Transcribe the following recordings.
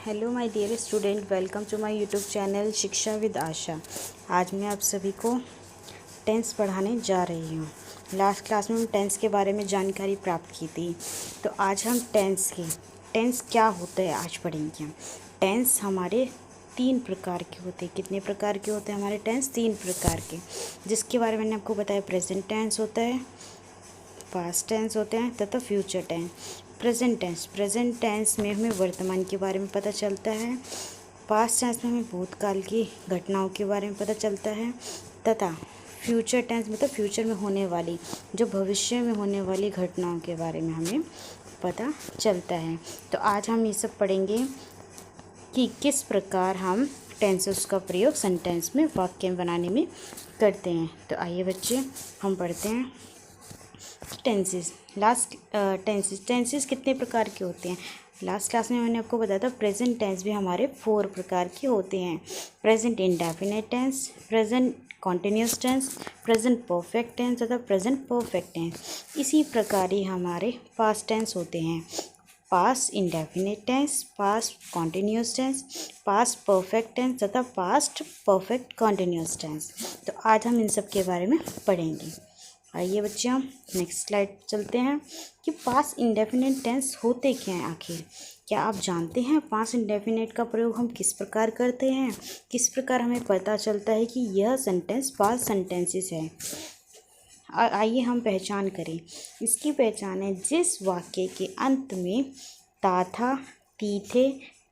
Hello my dear student, welcome to my YouTube channel शिक्षा with Asha. आज मैं आप सभी को टेंस पढ़ाने जा रही हूँ। लास्ट क्लास में हम टेंस के बारे में जानकारी प्राप्त की थी, तो आज हम टेंस क्या होता है आज पढ़ेंगे हम। टेंस हमारे 3 प्रकार के होते हैं। कितने प्रकार के होते हैं हमारे टेंस? 3 प्रकार के, जिसके बारे में मैंने आपको बताया। प्रेजेंट टेंस होता है, पास्ट टेंस होते हैं तथा फ्यूचर टेंस। प्रेजेंट टेंस में हमें वर्तमान के बारे में पता चलता है। पास्ट टेंस में हमें भूतकाल की घटनाओं के बारे में पता चलता है तथा फ्यूचर टेंस मतलब फ्यूचर में होने वाली, जो भविष्य में होने वाली घटनाओं के बारे में हमें पता चलता है। तो आज हम ये सब पढ़ेंगे कि किस प्रकार हम टेंसेस का प्रयोग सेंटेंस में, वाक्य बनाने में करते हैं। तो आइए बच्चे हम पढ़ते हैं टेंसेस। टेंसेस कितने प्रकार के होते हैं? लास्ट क्लास में मैंने आपको बताया था प्रेजेंट टेंस भी हमारे 4 प्रकार के होते हैं। Present indefinite tense, present continuous tense, present perfect tense तथा प्रेजेंट परफेक्ट टेंस। इसी प्रकार ही हमारे पास्ट टेंस होते हैं। Past indefinite tense, past continuous tense, past perfect tense तथा पास्ट परफेक्ट कॉन्टिन्यूस टेंस। तो आज हम इन सब के बारे में पढ़ेंगे। आइए बच्चे हम नेक्स्ट स्लाइड चलते हैं कि पास्ट इंडेफिनिट टेंस होते क्या हैं आखिर। क्या आप जानते हैं पास्ट इंडेफिनिट का प्रयोग हम किस प्रकार करते हैं? किस प्रकार हमें पता चलता है कि यह सेंटेंस पास्ट सेंटेंसेस है? आइए हम पहचान करें। इसकी पहचान है जिस वाक्य के अंत में ता था, ती थे,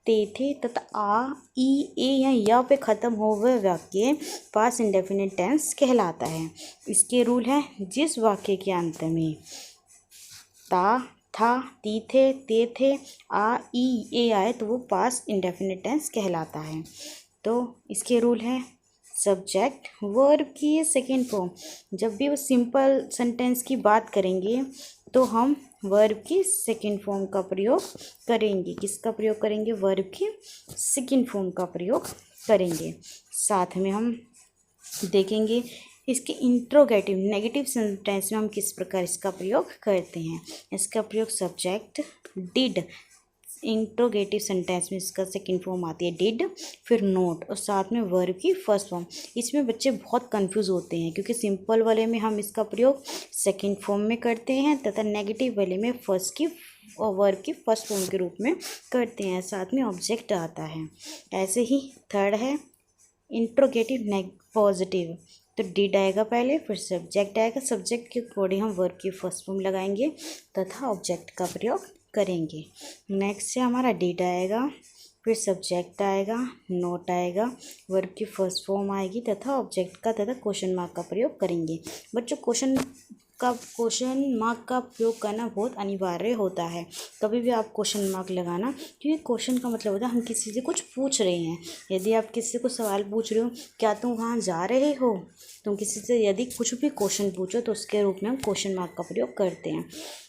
ते थे तथा आ, ई, ए या य पे ख़त्म हो वह वाक्य पास्ट इंडेफिनिट टेंस कहलाता है। इसके रूल है, जिस वाक्य के अंत में ता था, ती थे, ते थे, आ, ई, ए आए तो वो पास्ट इंडेफिनिट टेंस कहलाता है। तो इसके रूल है, सब्जेक्ट वर्ब की सेकेंड फॉर्म। जब भी वो सिंपल सेंटेंस की बात करेंगे तो हम वर्ब की सेकेंड फॉर्म का प्रयोग करेंगे। किसका प्रयोग करेंगे? वर्ब की सेकेंड फॉर्म का प्रयोग करेंगे। साथ में हम देखेंगे इसके इंट्रोगेटिव नेगेटिव सेंटेंस में हम किस प्रकार इसका प्रयोग करते हैं। इसका प्रयोग सब्जेक्ट डिड, इंट्रोगेटिव सेंटेंस में इसका सेकंड फॉर्म आती है डिड, फिर नोट और साथ में वर्ब की फर्स्ट फॉर्म। इसमें बच्चे बहुत कंफ्यूज होते हैं क्योंकि सिंपल वाले में हम इसका प्रयोग सेकंड फॉर्म में करते हैं तथा नेगेटिव वाले में फर्स्ट की और वर्ब की फर्स्ट फॉर्म के रूप में करते हैं। साथ में ऑब्जेक्ट आता है। ऐसे ही थर्ड है इंट्रोगेटिव पॉजिटिव, तो डिड आएगा पहले, फिर सब्जेक्ट आएगा। सब्जेक्ट के अकॉर्डिंग हम वर्ब की फर्स्ट फॉर्म लगाएंगे तथा ऑब्जेक्ट का प्रयोग करेंगे। नेक्स्ट से हमारा डिड आएगा, फिर सब्जेक्ट आएगा, नोट आएगा, वर्ब की फर्स्ट फॉर्म आएगी तथा ऑब्जेक्ट का तथा क्वेश्चन मार्क का प्रयोग करेंगे। बच्चों क्वेश्चन मार्क का प्रयोग करना बहुत अनिवार्य होता है। कभी भी आप क्वेश्चन मार्क लगाना, क्योंकि क्वेश्चन का मतलब होता है हम किसी से कुछ पूछ रहे हैं। यदि आप किसी से कुछ सवाल पूछ रहे हो, क्या तुम वहाँ जा रहे हो, तुम किसी से यदि कुछ भी क्वेश्चन पूछो तो उसके रूप में हम क्वेश्चन मार्क का प्रयोग करते हैं।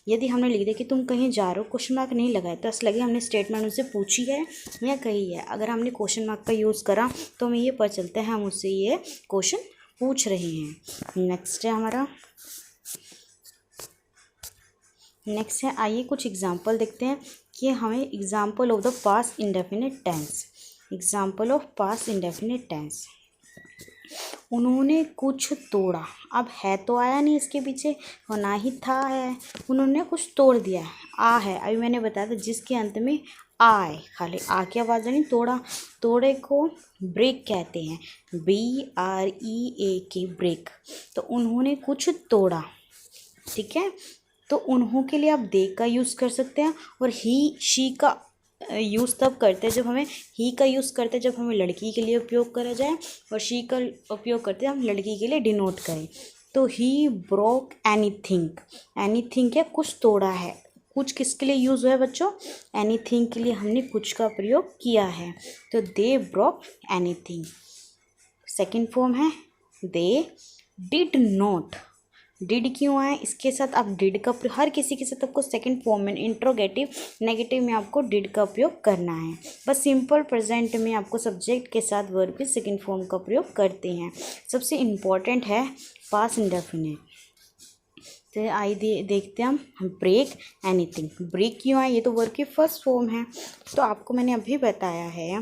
यदि हमने लिख दिया कि तुम कहीं जा रहे हो, क्वेश्चन मार्क नहीं लगाया, तो ऐसा लगे हमने स्टेटमेंट उनसे पूछी है या कही है। अगर हमने क्वेश्चन मार्क का यूज़ करा तो हमें ये पता चलता है हम उससे ये क्वेश्चन पूछ रहे हैं। नेक्स्ट है हमारा नेक्स्ट है, आइए कुछ एग्जाम्पल देखते हैं कि हमें example of the past indefinite tense. Example of past indefinite tense. उन्होंने कुछ तोड़ा। अब है तो आया नहीं इसके पीछे और ना ही था है, उन्होंने कुछ तोड़ दिया है। आ है, अभी मैंने बताया था जिसके अंत में आ है, खाली आ की आवाज़ नहीं। तोड़े को ब्रेक कहते हैं, BREAK ब्रेक। तो उन्होंने कुछ तोड़ा, ठीक है। तो उन्हों के लिए आप दे का यूज़ कर सकते हैं और ही शी का यूज़ तब करते हैं जब हमें ही का यूज़ करते हैं जब हमें लड़की के लिए उपयोग करा जाए, और शी का उपयोग करते हैं हम लड़की के लिए डिनोट करें। तो ही ब्रोक एनीथिंग है, कुछ तोड़ा है। कुछ किसके लिए यूज़ हुआ है बच्चों? एनीथिंग के लिए हमने कुछ का प्रयोग किया है। तो they broke anything. Second form है दे डिड नॉट। डिड क्यों आए इसके साथ? आप डिड का हर किसी के साथ आपको सेकंड फॉर्म में इंट्रोगेटिव नेगेटिव में आपको डिड का उपयोग करना है। बस सिंपल प्रेजेंट में आपको सब्जेक्ट के साथ वर्ब के सेकंड फॉर्म का प्रयोग करते हैं। सबसे इम्पॉर्टेंट है पास्ट इंडेफिनिट। तो आई देखते हैं हम ब्रेक एनीथिंग। ब्रेक क्यों है, ये तो वर्ब की फर्स्ट फॉर्म है। तो आपको मैंने अभी बताया है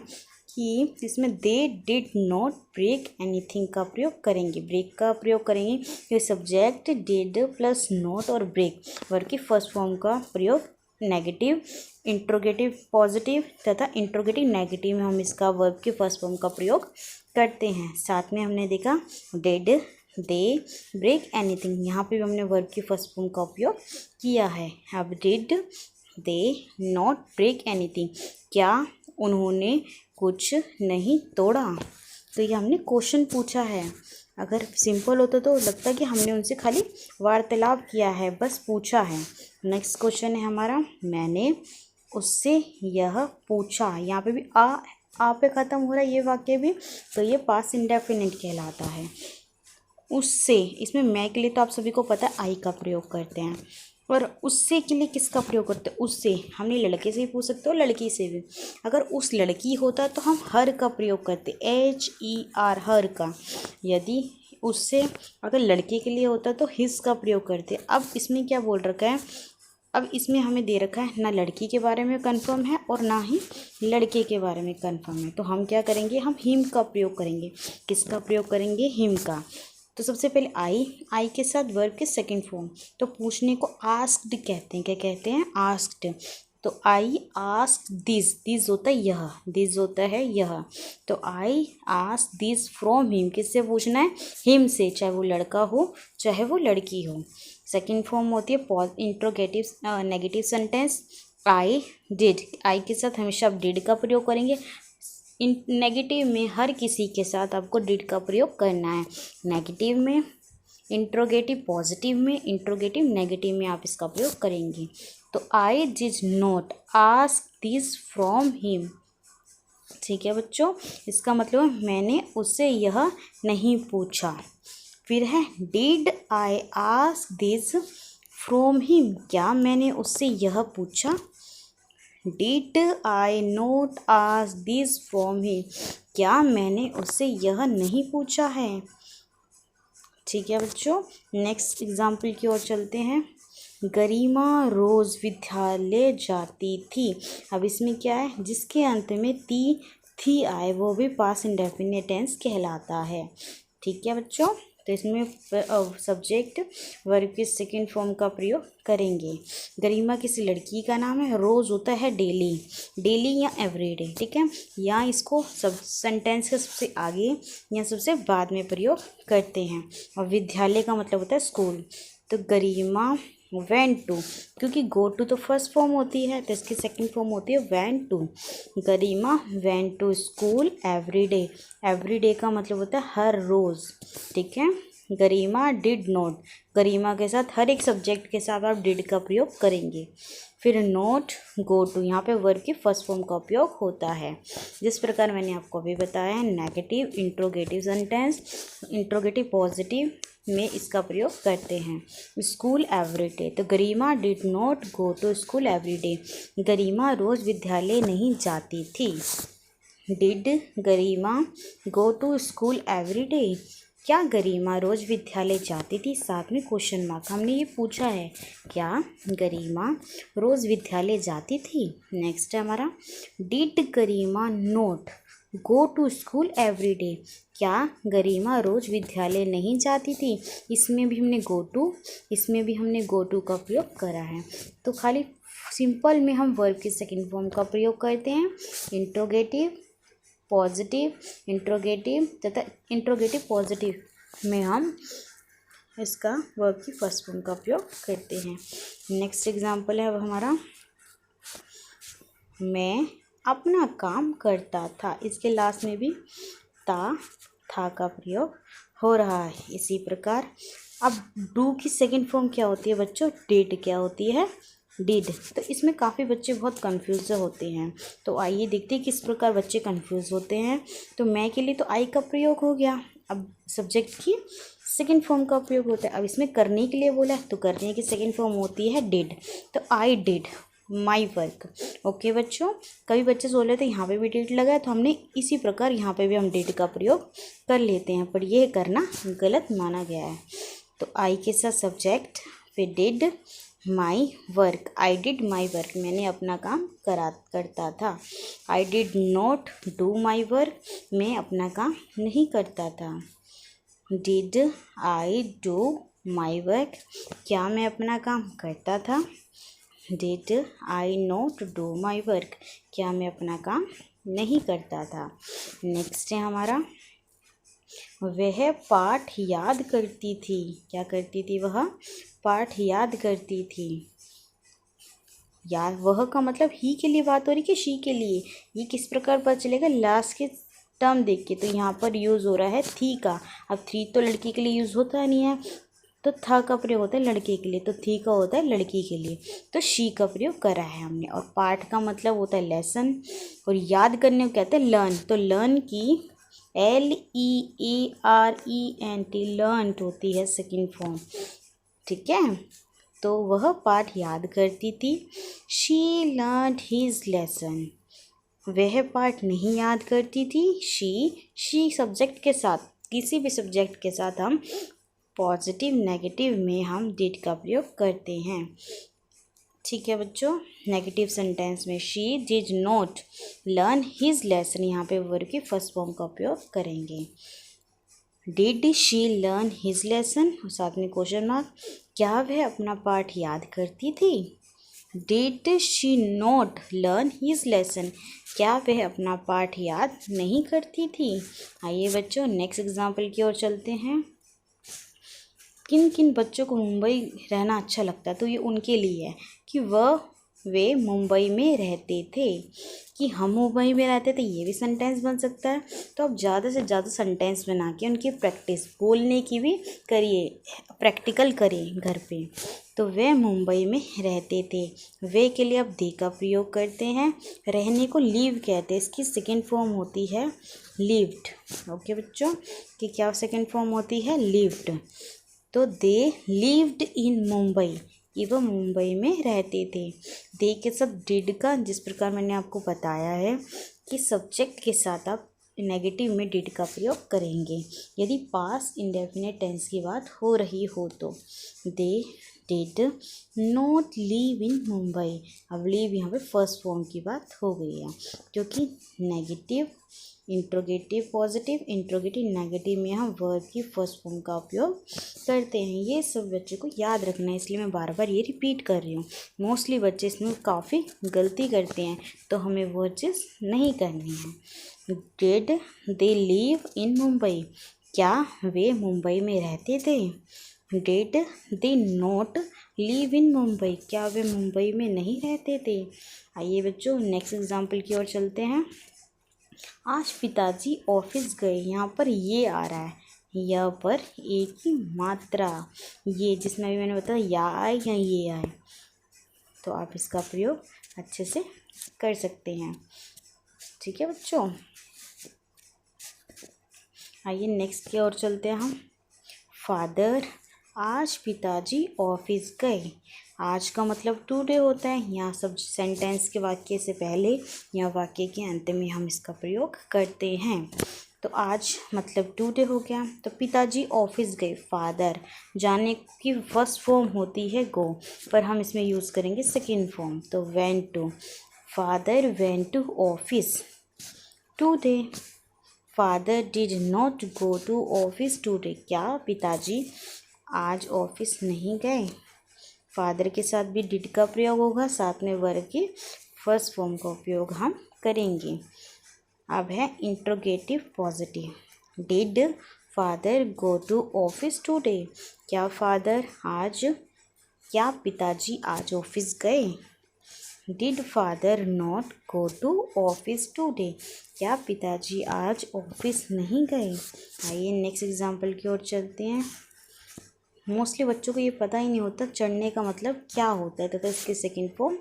कि इसमें they did not break anything का प्रयोग करेंगे। ब्रेक का प्रयोग करेंगे तो सब्जेक्ट डिड प्लस नॉट और ब्रेक वर्ब की फर्स्ट फॉर्म का प्रयोग नेगेटिव, इंट्रोगेटिव पॉजिटिव तथा इंट्रोगेटिव नेगेटिव में हम इसका वर्ब की फर्स्ट फॉर्म का प्रयोग करते हैं। साथ में हमने देखा डिड, दे, ब्रेक एनीथिंग, यहाँ पे भी हमने वर्ब की फर्स्ट फॉर्म का उपयोग किया है। अब did they not break anything, क्या उन्होंने कुछ नहीं तोड़ा। तो ये हमने क्वेश्चन पूछा है। अगर सिंपल होता तो लगता कि हमने उनसे खाली वार्तालाप किया है, बस पूछा है। नेक्स्ट क्वेश्चन है हमारा, मैंने उससे यह पूछा। यहाँ पे भी आ पे ख़त्म हो रहा है ये वाक्य भी, तो ये पास्ट इंडेफिनिट कहलाता है। उससे, इसमें मैं के लिए तो आप सभी को पता है आई का प्रयोग करते हैं, और उससे के लिए किसका प्रयोग करते हैं। उससे हमने लड़के से भी पूछ सकते हो, लड़की से भी। अगर उस लड़की होता तो हम हर का प्रयोग करते, HER हर का। यदि उससे अगर लड़के के लिए होता तो हिज का प्रयोग करते। अब इसमें क्या बोल रखा है, अब इसमें हमें दे रखा है ना लड़की के बारे में कंफर्म है और ना ही लड़के के बारे में कंफर्म है, तो हम क्या करेंगे, हम हिम का प्रयोग करेंगे। किसका प्रयोग करेंगे, हिम का। तो सबसे पहले आई के साथ वर्ब के सेकंड फॉर्म। तो पूछने को आस्क्ड कहते हैं। क्या कहते हैं, आस्क्ड। तो आई आस्क्ड दिस होता है यह, दिस होता है यह। तो I asked this from him, किससे पूछना है, हिम से, चाहे वो लड़का हो चाहे वो लड़की हो। सेकंड फॉर्म होती है interrogative negative sentence, I did. I के साथ हमेशा आप डिड का प्रयोग करेंगे। इन नेगेटिव में हर किसी के साथ आपको डिड का प्रयोग करना है। नेगेटिव में, इंट्रोगेटिव पॉजिटिव में, इंट्रोगेटिव नेगेटिव में आप इसका प्रयोग करेंगे। तो I did not ask this from him. ठीक है बच्चों, इसका मतलब मैंने उससे यह नहीं पूछा। फिर है did I ask this from him, क्या मैंने उससे यह पूछा। Did I not ask this from him, क्या मैंने उससे यह नहीं पूछा है। ठीक है बच्चों, नेक्स्ट एग्जाम्पल की ओर चलते हैं। गरिमा रोज़ विद्यालय जाती थी। अब इसमें क्या है, जिसके अंत में थी आए वो भी पास्ट इंडेफिनिट टेंस कहलाता है। ठीक है बच्चों, तो इसमें सब्जेक्ट वर्ब के सेकंड फॉर्म का प्रयोग करेंगे। गरिमा किसी लड़की का नाम है, रोज़ होता है डेली, डेली या एवरीडे। ठीक है, या इसको सब सेंटेंस के सबसे आगे या सबसे बाद में प्रयोग करते हैं। और विद्यालय का मतलब होता है स्कूल। तो गरिमा वेंट टू, क्योंकि गो टू तो फर्स्ट फॉर्म होती है तो इसकी सेकंड फॉर्म होती है went to. Garima went to school everyday. Everyday का मतलब होता है हर रोज़। ठीक है, गरिमा डिड नॉट, गरिमा के साथ हर एक सब्जेक्ट के साथ आप डिड का प्रयोग करेंगे। फिर नॉट गो टू, यहाँ पे वर्ब की फर्स्ट फॉर्म का उपयोग होता है। जिस प्रकार मैंने आपको अभी बताया है, negative interrogative sentence, interrogative positive में इसका प्रयोग करते हैं। स्कूल एवरीडे, तो Garima did not go to school everyday, Garima रोज़ विद्यालय नहीं जाती थी। Did Garima go to school everyday, क्या गरिमा रोज़ विद्यालय जाती थी, साथ में क्वेश्चन मार्क। हमने ये पूछा है, क्या गरिमा रोज़ विद्यालय जाती थी। नेक्स्ट है हमारा, did Garima not go to school every day, क्या गरिमा रोज़ विद्यालय नहीं जाती थी। इसमें भी हमने गो टू का प्रयोग करा है। तो खाली सिंपल में हम वर्ब के सेकंड फॉर्म का प्रयोग करते हैं। इंट्रोगेटिव पॉजिटिव, इंट्रोगेटिव तथा इंट्रोगेटिव पॉजिटिव में हम इसका वर्ब की फर्स्ट फॉर्म का प्रयोग करते हैं। नेक्स्ट एग्जाम्पल है अब हमारा, मैं अपना काम करता था। इसके लास्ट में भी था का प्रयोग हो रहा है। इसी प्रकार अब डू की सेकंड फॉर्म क्या होती है बच्चों, डिड। क्या होती है, डिड। तो इसमें काफ़ी बच्चे बहुत कंफ्यूज होते हैं। तो आइए देखते हैं किस प्रकार बच्चे कंफ्यूज होते हैं। तो मैं के लिए तो आई का प्रयोग हो गया। अब सब्जेक्ट की सेकंड फॉर्म का प्रयोग होता है। अब इसमें करने के लिए बोला है तो करने की सेकंड फॉर्म होती है डिड। तो I did my work. Okay बच्चों, कभी बच्चे सोच लेते हैं यहाँ पे भी डिड लगा है तो हमने इसी प्रकार यहाँ पे भी हम डिड का प्रयोग कर लेते हैं, पर यह करना गलत माना गया है। तो आई के साथ सब्जेक्ट फिर did my work, I did my work, मैंने अपना काम करता था। आई did not do my work, मैं अपना काम नहीं करता था। Did I do my work, क्या मैं अपना काम करता था। Did I not do my work, क्या मैं अपना काम नहीं करता था। नेक्स्ट है हमारा, वह पाठ याद करती थी, क्या करती थी, वह पाठ याद करती थी। याद, वह का मतलब ही के लिए बात हो रही कि शी के लिए, ये किस प्रकार पता चलेगा, लास्ट के टर्म देख के। तो यहाँ पर यूज़ हो रहा है थी का। अब थी तो लड़की के लिए यूज़ होता नहीं है, तो था का प्रयोग होता है लड़के के लिए, तो थी का होता है लड़की के लिए, तो शी का प्रयोग करा है हमने। और पाठ का मतलब होता है लेसन, और याद करने को कहते हैं लर्न। तो लर्न की LEARENT लर्न होती है सेकेंड फॉर्म, ठीक है। तो वह पाठ याद करती थी। शी लर्न हीज लेसन, वह पाठ नहीं याद करती थी। शी सब्जेक्ट के साथ, किसी भी सब्जेक्ट के साथ हम पॉजिटिव नेगेटिव में हम डिड का प्रयोग करते हैं, ठीक है बच्चों। नेगेटिव सेंटेंस में she did not learn his lesson, यहाँ पे वर्ब की फर्स्ट फॉर्म का उपयोग करेंगे। Did she learn his lesson, और साथ में क्वेश्चन मार्क, क्या वह अपना पाठ याद करती थी। Did she not learn his lesson, क्या वह अपना पाठ याद नहीं करती थी। आइए बच्चों नेक्स्ट एग्जाम्पल की ओर चलते हैं। किन किन बच्चों को मुंबई रहना अच्छा लगता है, तो ये उनके लिए है कि वे मुंबई में रहते थे। कि हम मुंबई में रहते थे, ये भी सेंटेंस बन सकता है। तो आप ज़्यादा से ज़्यादा सेंटेंस बना के उनकी प्रैक्टिस, बोलने की भी करिए, प्रैक्टिकल करिए घर पे। तो वे मुंबई में रहते थे, वे के लिए आप दे का प्रयोग करते हैं। रहने को लीव कहते हैं, इसकी सेकेंड फॉर्म होती है लिव्ड। ओके बच्चों, कि क्या सेकेंड फॉर्म होती है, लिव्ड। तो दे लिव्ड इन मुंबई, कि वह मुंबई में रहते थे। दे के सब डिड का, जिस प्रकार मैंने आपको बताया है कि सब्जेक्ट के साथ आप नेगेटिव में डिड का प्रयोग करेंगे यदि पास इंडेफिनिट टेंस की बात हो रही हो तो। दे did not live in Mumbai, अब लिव यहाँ पे फर्स्ट फॉर्म की बात हो गई है, क्योंकि negative interrogative positive, interrogative negative में हम वर्ब की फर्स्ट फॉर्म का उपयोग करते हैं। ये सब बच्चे को याद रखना है, इसलिए मैं बार बार ये रिपीट कर रही हूँ। मोस्टली बच्चे इसमें काफ़ी गलती करते हैं, तो हमें वो चीज़ नहीं करनी है। Did they live in Mumbai, क्या वे मुंबई में रहते थे। Did they not live in Mumbai, क्या वे मुंबई में नहीं रहते थे। आइए बच्चों नेक्स्ट एग्जाम्पल की ओर चलते हैं। आज पिताजी ऑफिस गए, यहाँ पर ये आ रहा है, यहाँ पर एक ही मात्रा, ये जिसमें भी मैंने बताया या आए या ये आए, तो आप इसका प्रयोग अच्छे से कर सकते हैं, ठीक है बच्चों। आइए नेक्स्ट की ओर चलते हैं हम। फादर, आज पिताजी ऑफिस गए। आज का मतलब टुडे होता है, यहाँ सब सेंटेंस के वाक्य से पहले या वाक्य के अंत में हम इसका प्रयोग करते हैं। तो आज मतलब टुडे हो गया। तो पिताजी ऑफिस गए, फादर जाने की फर्स्ट फॉर्म होती है गो, पर हम इसमें यूज़ करेंगे सेकेंड फॉर्म, तो went to. Father went to office today. Father did not go to office today, क्या पिताजी आज ऑफिस नहीं गए। फादर के साथ भी डिड का प्रयोग होगा, साथ में वर्ब की फर्स्ट फॉर्म का उपयोग हम करेंगे। अब है interrogative positive. Did father go to office today, क्या पिताजी आज ऑफिस गए। Did father not go to office today, क्या पिताजी आज ऑफिस नहीं गए। आइए नेक्स्ट एग्जाम्पल की ओर चलते हैं। मोस्टली बच्चों को ये पता ही नहीं होता चढ़ने का मतलब क्या होता है तथा इसकी सेकेंड फॉर्म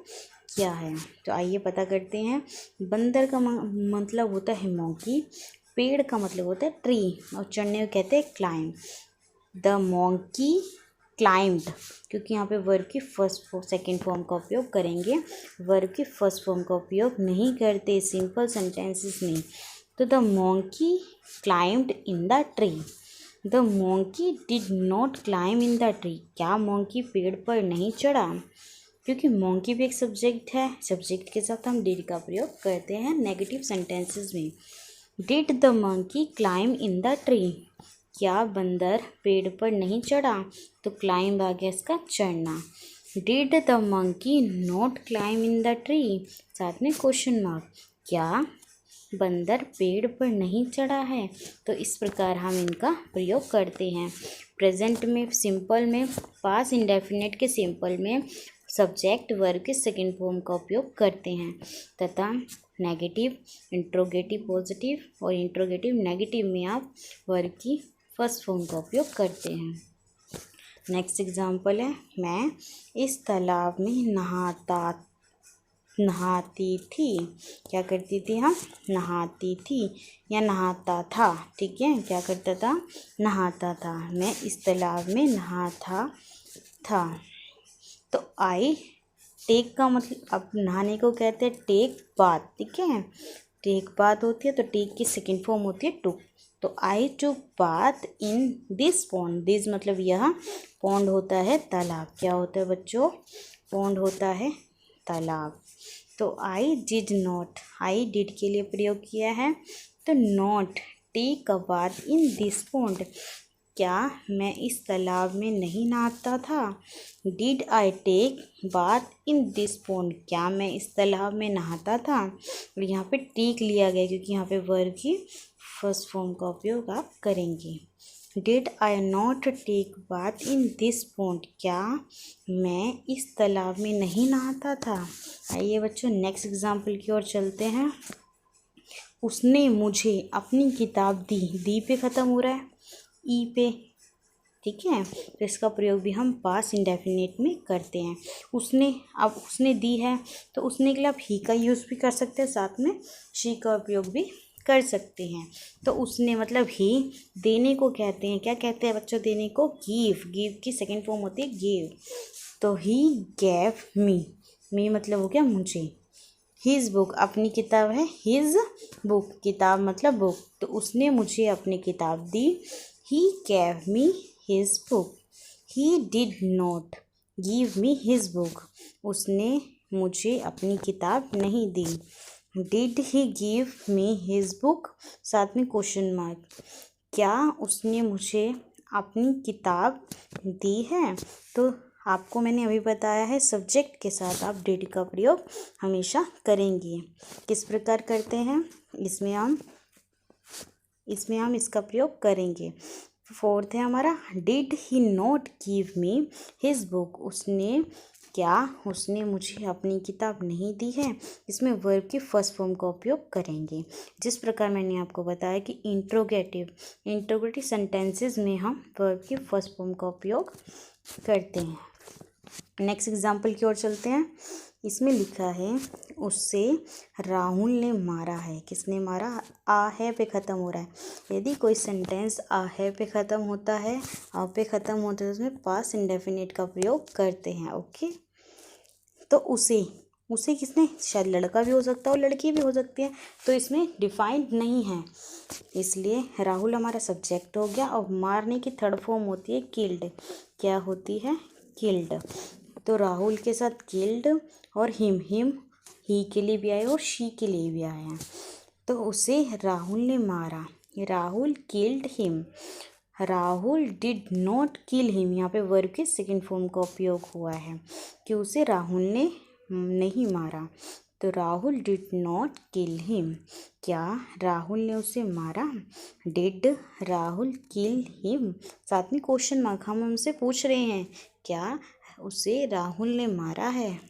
क्या है, तो आइए पता करते हैं। बंदर का मतलब होता है मोंकी, पेड़ का मतलब होता है ट्री, और चढ़ने को कहते हैं क्लाइंब। द मोंकी क्लाइंब्ड, क्योंकि यहाँ पे वर्ब की सेकेंड फॉर्म का उपयोग करेंगे, वर्ब की फर्स्ट फॉर्म का उपयोग नहीं करते सिंपल सेंटेंसेस में। तो the monkey climbed in the tree, the monkey did not climb in the tree. क्या मोंकी पेड़ पर नहीं चढ़ा? क्योंकि मोंकी भी एक सब्जेक्ट है, सब्जेक्ट के साथ हम डिड का प्रयोग करते हैं नेगेटिव सेंटेंसेस में। Did the monkey climb in the tree. क्या बंदर पेड़ पर नहीं चढ़ा? तो क्लाइंब आ गया इसका चढ़ना। Did the monkey not climb in the tree, साथ में क्वेश्चन मार्क। क्या बंदर पेड़ पर नहीं चढ़ा है? तो इस प्रकार हम इनका प्रयोग करते हैं। प्रेजेंट में सिंपल में, पास्ट इंडेफिनिट के सिंपल में सब्जेक्ट वर्ब के सेकेंड फॉर्म का उपयोग करते हैं तथा नेगेटिव, इंट्रोगेटिव पॉजिटिव और इंट्रोगेटिव नेगेटिव में आप वर्ब की फर्स्ट फॉर्म का उपयोग करते हैं। नेक्स्ट एग्जाम्पल है, मैं इस तालाब में नहाती थी। क्या करती थी हम? नहाती थी या नहाता था। ठीक है, क्या करता था? नहाता था। मैं इस तालाब में नहाता था। तो आई टेक का मतलब, अब नहाने को कहते हैं टेक बाथ। ठीक है, टेक बाथ होती है तो टेक की सेकेंड फॉर्म होती है टुक। तो I took bath in this pond. This मतलब यह, पॉन्ड होता है तालाब। क्या होता है बच्चों? पॉन्ड होता है तालाब। तो I did not, I did के लिए प्रयोग किया है तो not take a bath in this pond. क्या मैं इस तालाब में नहीं नहाता था? Did I take bath in this pond. क्या मैं इस तालाब में नहाता था? और यहाँ पे टेक लिया गया क्योंकि यहाँ पे वर्ब की फर्स्ट फॉर्म का उपयोग आप करेंगे। Did I not take bath in this pond. क्या मैं इस तालाब में नहीं नहाता था? आइए बच्चों नेक्स्ट एग्जाम्पल की ओर चलते हैं। उसने मुझे अपनी किताब दी। दी पे ख़त्म हो रहा है, ई पे। ठीक है, तो इसका प्रयोग भी हम पास्ट इंडेफिनिट में करते हैं। उसने, अब उसने दी है तो उसने के लिए आप ही का यूज़ भी कर सकते हैं, साथ में शी का उपयोग भी कर सकते हैं। तो उसने मतलब ही, देने को कहते हैं, क्या कहते हैं बच्चों देने को? गिव। गिव की सेकेंड फॉर्म होती है गिव। तो ही गैव मी। मी मतलब हो गया मुझे। हिज बुक, अपनी किताब है हिज बुक, किताब मतलब बुक। तो उसने मुझे अपनी किताब दी। He gave me his book. He did not give me his book. उसने मुझे अपनी किताब नहीं दी। Did he give me his book, साथ में क्वेश्चन मार्क। क्या उसने मुझे अपनी किताब दी है? तो आपको मैंने अभी बताया है सब्जेक्ट के साथ आप डिड का प्रयोग हमेशा करेंगे। किस प्रकार करते हैं? इसमें हम इसका प्रयोग करेंगे। फोर्थ है हमारा, did he not give me his book. उसने मुझे अपनी किताब नहीं दी है। इसमें वर्ब की फर्स्ट फॉर्म का उपयोग करेंगे। जिस प्रकार मैंने आपको बताया कि इंट्रोगेटिव सेंटेंसेस में हम वर्ब की फर्स्ट फॉर्म का उपयोग करते हैं। नेक्स्ट एग्जाम्पल की ओर चलते हैं। इसमें लिखा है, उससे राहुल ने मारा है। किसने मारा? आ है पे ख़त्म हो रहा है। यदि कोई सेंटेंस आ है पे ख़त्म होता है, आ पे ख़त्म होता है, तो उसमें पास्ट इंडेफिनिट का प्रयोग करते हैं। ओके, तो उसे किसने, शायद लड़का भी हो सकता है और लड़की भी हो सकती है, तो इसमें डिफाइंड नहीं है, इसलिए राहुल हमारा सब्जेक्ट हो गया। और मारने की थर्ड फॉर्म होती है किल्ड। क्या होती है? किल्ड। तो राहुल के साथ किल्ड और हिम ही के लिए भी आए और शी के लिए भी आए हैं। तो उसे राहुल ने मारा। Rahul killed him. Rahul did not kill him. यहाँ पे वर्ब के सेकेंड फॉर्म का उपयोग हुआ है कि उसे राहुल ने नहीं मारा। तो Rahul did not kill him. क्या राहुल ने उसे मारा? डिड राहुल किल हिम, साथ में क्वेश्चन मार्क। हम हमसे पूछ रहे हैं क्या उसे राहुल ने मारा है?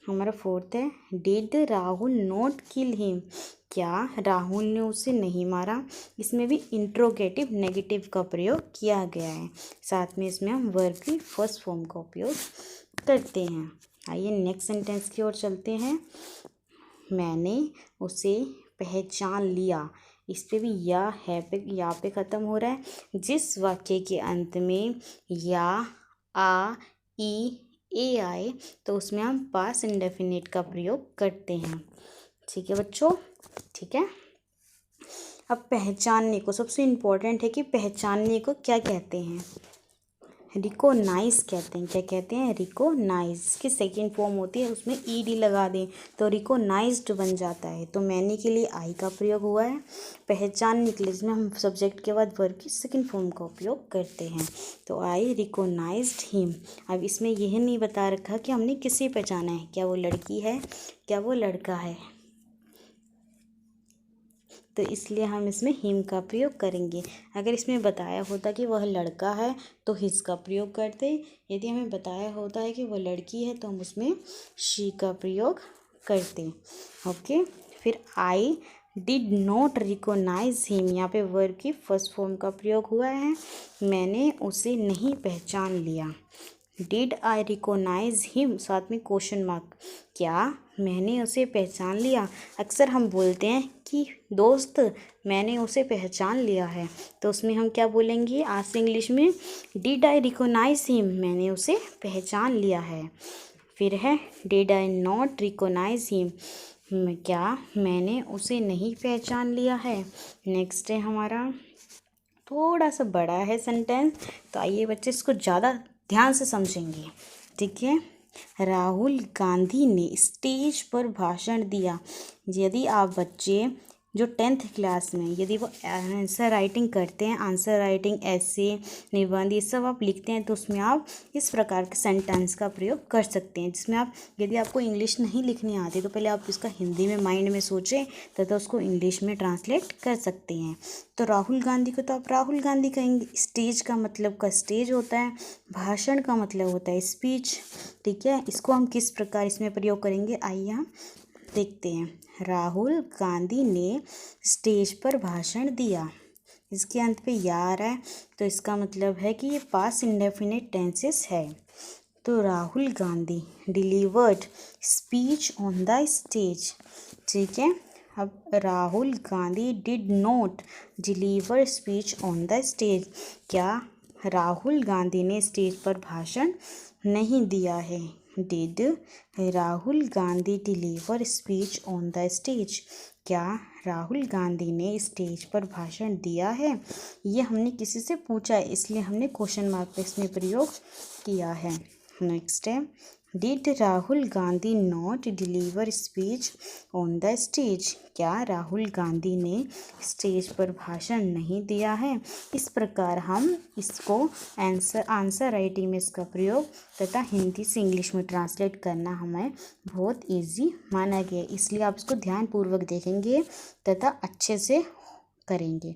हमारा फोर्थ है, did Rahul not kill him. क्या राहुल ने उसे नहीं मारा? इसमें भी इंट्रोगेटिव नेगेटिव का प्रयोग किया गया है, साथ में इसमें हम वर्ब की फर्स्ट फॉर्म का उपयोग करते हैं। आइए नेक्स्ट सेंटेंस की ओर चलते हैं। मैंने उसे पहचान लिया। इस पे भी या है पे, या पे ख़त्म हो रहा है। जिस वाक्य के अंत में या, आ, ई, ए आए तो उसमें हम पास्ट इंडेफिनिट का प्रयोग करते हैं। ठीक है बच्चों, ठीक है। अब पहचानने को सबसे इम्पोर्टेंट है कि पहचानने को क्या कहते हैं, रिकोनाइज कहते हैं। क्या कहते हैं, रिकोनाइज। की सेकेंड फॉर्म होती है, उसमें ईडी लगा दें तो रिकोनाइज्ड बन जाता है। तो मैंने के लिए आई का प्रयोग हुआ है। पहचानने के लिए जिसमें हम सब्जेक्ट के बाद वर्ब की सेकेंड फॉर्म का उपयोग करते हैं। तो आई रिकोनाइज्ड हिम। अब इसमें यह नहीं बता रखा कि हमने किसे पहचाना है, क्या वो लड़की है, क्या वो लड़का है, तो इसलिए हम इसमें हिम का प्रयोग करेंगे। अगर इसमें बताया होता कि वह लड़का है तो हिज का प्रयोग करते। यदि हमें बताया होता है कि वह लड़की है तो हम उसमें शी का प्रयोग करते। ओके, फिर आई डिड नॉट रिकोनाइज हिम। यहाँ पे वर्ब की फर्स्ट फॉर्म का प्रयोग हुआ है। मैंने उसे नहीं पहचान लिया। डिड आई रिकोनाइज हिम, साथ में क्वेश्चन मार्क, क्या मैंने उसे पहचान लिया। अक्सर हम बोलते हैं कि दोस्त मैंने उसे पहचान लिया है, तो उसमें हम क्या बोलेंगे, आज से इंग्लिश में डिड आई रिकोनाइज हिम, मैंने उसे पहचान लिया है। फिर है did I not recognise him, क्या मैंने उसे नहीं पहचान लिया है। नेक्स्ट है हमारा, थोड़ा सा बड़ा है सेंटेंस, तो आइए बच्चे इसको ज़्यादा ध्यान से समझेंगे। ठीक है, राहुल गांधी ने स्टेज पर भाषण दिया। यदि आप बच्चे जो 10th क्लास में यदि वो आंसर राइटिंग करते हैं, आंसर राइटिंग, ऐसे, निबंध, ये सब आप लिखते हैं, तो उसमें आप इस प्रकार के सेंटेंस का प्रयोग कर सकते हैं, जिसमें आप, यदि आपको इंग्लिश नहीं लिखनी आती तो पहले आप इसका हिंदी में माइंड में सोचें तथा उसको इंग्लिश में ट्रांसलेट कर सकते हैं। तो राहुल गांधी को तो आप राहुल गांधी कहेंगे। स्टेज का मतलब का स्टेज होता है, भाषण का मतलब होता है स्पीच। ठीक है, इसको हम किस प्रकार इसमें प्रयोग करेंगे, आइए हम देखते हैं। राहुल गांधी ने स्टेज पर भाषण दिया। इसके अंत पे या आ रहा है, तो इसका मतलब है कि ये पास्ट इंडेफिनिट टेंसेस है। तो Rahul Gandhi delivered speech on the stage. ठीक है, अब Rahul Gandhi did not deliver speech on the stage. क्या राहुल गांधी ने स्टेज पर भाषण नहीं दिया है। Did Rahul Gandhi deliver speech on the stage. क्या राहुल गांधी ने स्टेज पर भाषण दिया है। ये हमने किसी से पूछा है, इसलिए हमने क्वेश्चन मार्क का इसमें प्रयोग किया है। नेक्स्ट है, did Rahul Gandhi not deliver speech on the stage. क्या राहुल गांधी ने स्टेज पर भाषण नहीं दिया है। इस प्रकार हम इसको आंसर राइटिंग में इसका प्रयोग तथा हिंदी से इंग्लिश में ट्रांसलेट करना हमें बहुत इजी माना गया, इसलिए आप इसको ध्यानपूर्वक देखेंगे तथा अच्छे से करेंगे।